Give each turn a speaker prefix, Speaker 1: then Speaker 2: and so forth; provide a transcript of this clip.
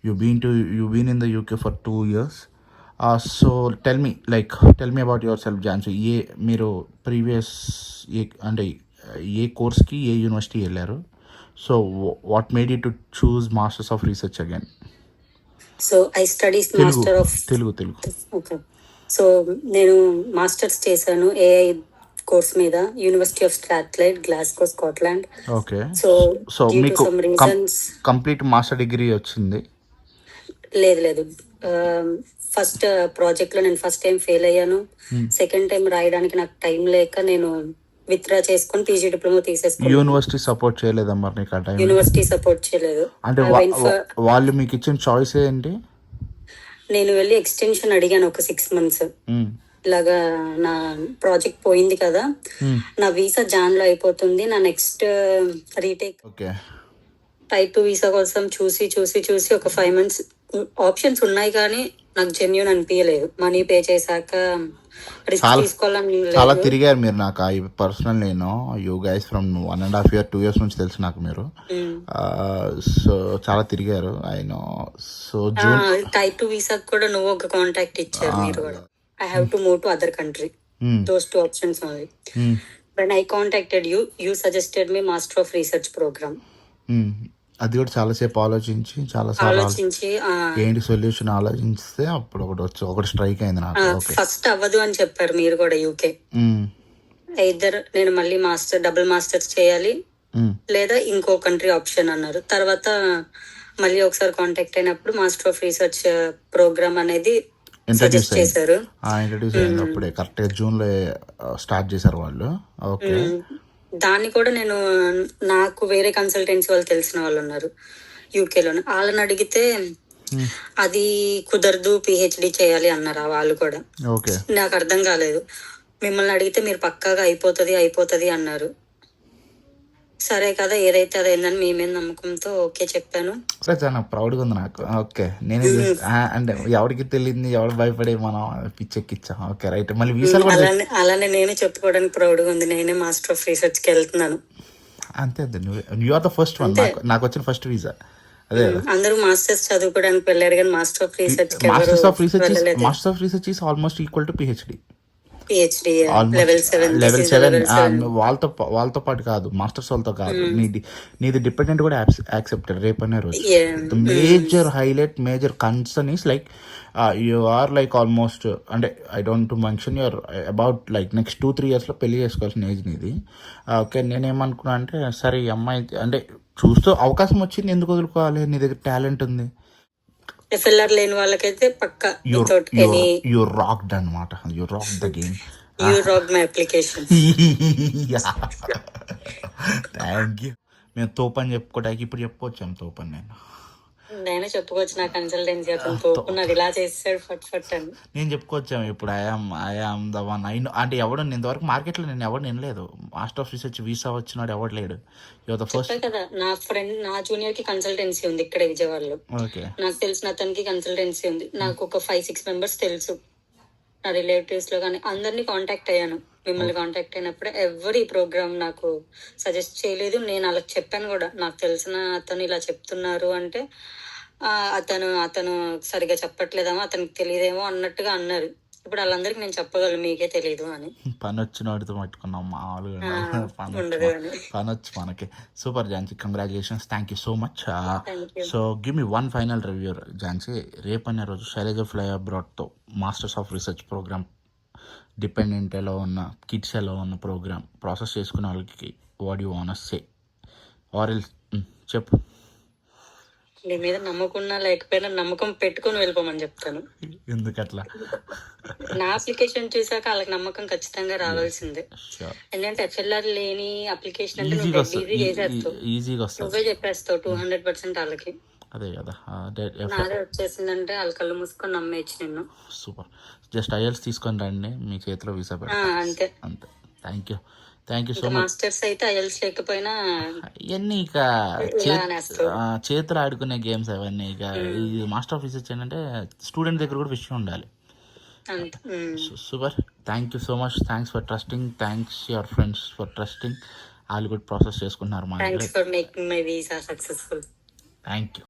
Speaker 1: You've been in the UK for 2 years. So tell me about yourself, Jansi. మీరు previous అంటే ఏ కోర్స్కి ఏ యూనివర్సిటీ వెళ్ళారు? So what made you to choose masters of research again?
Speaker 2: So I studies
Speaker 1: Telugu
Speaker 2: master of
Speaker 1: Telugu Telugu
Speaker 2: okay. So నేను masters చేశాను AI course మీద university of Strathclyde, Glasgow, Scotland.
Speaker 1: Okay.
Speaker 2: So
Speaker 1: so
Speaker 2: due to
Speaker 1: మీకు
Speaker 2: some reasons
Speaker 1: complete master degree వచ్చింది?
Speaker 2: లేదు. First project లో నేను first time fail అయ్యాను. Second time రాయడానికి నాకు టైం లేక నేను విత్డ్రా చేసుకొని పీజీ డిప్లొమా తీసేసుకున్నాను.
Speaker 1: యూనివర్సిటీ సపోర్ట్ చేయలేదా మరి నీకు ఆ టైం?
Speaker 2: యూనివర్సిటీ సపోర్ట్ చేయలేదు.
Speaker 1: అంటే వాళ్ళు మీకు ఇచ్చిన చాయిస్ ఏంటి?
Speaker 2: నేను వెళ్ళి ఎక్స్టెన్షన్ అడిగాను ఒక 6 months. ఇలాగా నా ప్రాజెక్ట్ పోయింది కదా, నా వీసా జాన్ లో అయిపోతుంది, నా నెక్స్ట్ రీటేక్ టైప్ 2 వీసా కోసం చూసి ఒక 5 months ఆప్షన్స్ ఉన్నాయి కానీ నాకు జెన్యూన్ అనిపించలేదు. మనీ పే చేశాక రిస్క్ తీసుకోవాలని
Speaker 1: చాలా తిరిగారు మీరు. నాకు పర్సనల్ నేను you guys from 1.5 year 2 years నుంచి తెలుసు నాకు మీరు. సో చాలా తిరిగారు I know. So
Speaker 2: type 2 visa కూడా నువ్వు ఒక కాంటాక్ట్ ఇచ్చారు మీరు కూడా. I have to move to other country. Those 2 options only. When I contacted you, you suggested me Master of Research program.
Speaker 1: అది కూడా చాలాసేపు ఆలోచించి ఏంటి సొల్యూషన్ ఆలోచిస్తే అప్పుడు ఒకటి స్ట్రైక్ అయింది నాకు.
Speaker 2: ఫస్ట్ అవ్వదు అని చెప్పారు మీరు కూడా యూకే. నేను మళ్ళీ డబుల్ మాస్టర్స్ చేయాలి లేదా ఇంకో కంట్రీ ఆప్షన్ అన్నారు. తర్వాత మళ్ళీ ఒకసారి కాంటాక్ట్ అయినప్పుడు మాస్టర్ ఆఫ్ రీసెర్చ్ ప్రోగ్రామ్ అనేది
Speaker 1: ఇంట్రడ్యూస్ అయింది. అప్పుడే కరెక్ట్గా జూన్లో స్టార్ట్ చేశారు వాళ్ళు. ఓకే.
Speaker 2: దాన్ని కూడా నేను నాకు వేరే కన్సల్టెన్సీ వాళ్ళు తెలిసిన వాళ్ళు ఉన్నారు యూకేలో, వాళ్ళని అడిగితే అది కుదరదు, పిహెచ్డి చేయాలి అన్నారు వాళ్ళు కూడా. నాకు అర్థం కాలేదు. మిమ్మల్ని అడిగితే మీరు పక్కాగా అయిపోతుంది అన్నారు. సరే కదా ఏదైతే అదైందని మీ మీద నమ్మకంతో ఓకే చెప్పాను.
Speaker 1: చాలా ప్రౌడ్గా ఉంది నాకు. ఓకే. నేను అంటే ఎవరికి తెలియదు, ఎవరు భయపడే మనం పిచ్చెక్కిచ్చాం. Okay right. మళ్ళీ వీసాలు
Speaker 2: అలానే నేను చెప్పుకోవడానికి ప్రౌడ్గా ఉంది. నేనే మాస్టర్ ఆఫ్ రీసెర్చ్కి వెళ్తున్నాను.
Speaker 1: అంతే you are the first one. నాకు వచ్చిన ఫస్ట్ వీసా అదే.
Speaker 2: అందరూ మాస్టర్స్ చదువుకోవడానికి వెళ్ళారు కానీ master of research
Speaker 1: is almost equal to PhD.
Speaker 2: Level 7
Speaker 1: వాళ్ళతో పాటు కాదు, మాస్టర్స్ వాళ్ళతో కాదు, నీది డిపెండెంట్ కూడా యాక్సెప్టెడ్ రేపనే రోజు. Major highlight, major concern is like you are like almost అంటే I don't mention your about like next 2-3 years పెళ్లి చేసుకోవాల్సిన ఏజ్ నీది. ఓకే. నేనేమనుకున్నా అంటే సరే ఈ అమ్మాయి అంటే చూస్తూ అవకాశం వచ్చింది ఎందుకు వదులుకోవాలి, నీ దగ్గర టాలెంట్ ఉంది.
Speaker 2: ఎఫ్ఎల్ఆర్ లేని వాళ్ళకైతే పక్కా
Speaker 1: యు రాక్డ్ అన్నమాట. You rocked the game.
Speaker 2: You rocked my application.
Speaker 1: Thank you. మేము తోపని చెప్పుకోవడానికి ఇప్పుడు చెప్పుకోవచ్చాం తోపని.
Speaker 2: నేనే చెప్పుకోవచ్చు నా కన్సల్టెన్సీ అతను తోపున్నది ఇలా చేస్తాడు ఫట్ అని
Speaker 1: నేను చెప్పుకోవచ్చాము. ఇప్పుడు ఐఆమ్ ద వన్. అంటే ఎవడు ఇంతవరకు మార్కెట్లో నేను ఎవరు వినలేదు. మాస్టర్ ఆఫ్ రీసెర్చ్ వీసా వచ్చినాడు ఎవడు లేడు.
Speaker 2: ఫస్ట్ కదా నా ఫ్రెండ్ నా జూనియర్ కి కన్సల్టెన్సీ ఉంది ఇక్కడ విజయవాడలో. నాకు తెలిసిన అతనికి కన్సల్టెన్సీ ఉంది. నాకు ఒక 5-6 members తెలుసు నా రిలేటివ్స్ లో, కానీ అందరినీ కాంటాక్ట్ అయ్యాను. మిమ్మల్ని కాంటాక్ట్ అయినప్పుడే ఎవరు ఈ ప్రోగ్రామ్ నాకు సజెస్ట్ చేయలేదు. నేను అలా చెప్పాను కూడా, నాకు తెలిసిన అతను ఇలా చెప్తున్నారు అంటే అతను సరిగా చెప్పట్లేదేమో, అతనికి తెలియదేమో అన్నట్టుగా అన్నారు. ఇప్పుడు వాళ్ళందరికి నేను చెప్పగలను మీకే తెలియదు అని.
Speaker 1: పని వచ్చిన వాడితో పట్టుకున్నాం పని వచ్చి మనకి. Super Jhansi, congratulations. Thank you so much. So give me one final review Jhansi. రేపనే రోజు శైలజ ఫ్లై అబ్రాడ్తో masters of research program, dependent ఎలా ఉన్న కిడ్స్ ఎలా ఉన్న ప్రోగ్రామ్ ప్రాసెస్ చేసుకునే వాళ్ళకి what you want to say or else చెప్పు.
Speaker 2: నీ మీద నమ్మకున్నా లేకపోయినా నమ్మకం పెట్టుకుని వెళ్ళిపోమని చెప్తాను.
Speaker 1: ఎందుకట్లా?
Speaker 2: నా అప్లికేషన్ చూసాక వాళ్ళకి నమ్మకం ఖచ్చితంగా రావాల్సిందే. ఎందుకంటే ఎఫ్ఎల్ఆర్ లేని అప్లికేషన్ అంటే
Speaker 1: ఈజీగా
Speaker 2: నువ్వే చెప్పేస్తావు 200% వాళ్ళకి.
Speaker 1: అదే కదా.
Speaker 2: నాదే వచ్చేసిందంటే వాళ్ళ కళ్ళు మూసుకొని నమ్మేచ్చు నిన్ను.
Speaker 1: సూపర్. జస్ట్ ఐఎల్స్ తీసుకొని రండి, మీ చేతిలో వీసా పెడతా.
Speaker 2: అంతే.
Speaker 1: Thank you so much.
Speaker 2: Masters అయితే ఐఎల్స్ లేకపోయినా
Speaker 1: ఇవన్నీ ఇక చేతులు ఆడుకునే గేమ్స్ అవన్నీ. ఇక ఈ మాస్టర్ ఆఫ్ రీసెర్చ్ ఏంటంటే స్టూడెంట్ దగ్గర కూడా విషయం ఉండాలి. Super. Thank you so much. Thanks for trusting. Thanks your friends for trusting. వాళ్ళు కూడా ప్రాసెస్ చేసుకుంటున్నారు.
Speaker 2: Thanks for making my visa successful.
Speaker 1: Thank you.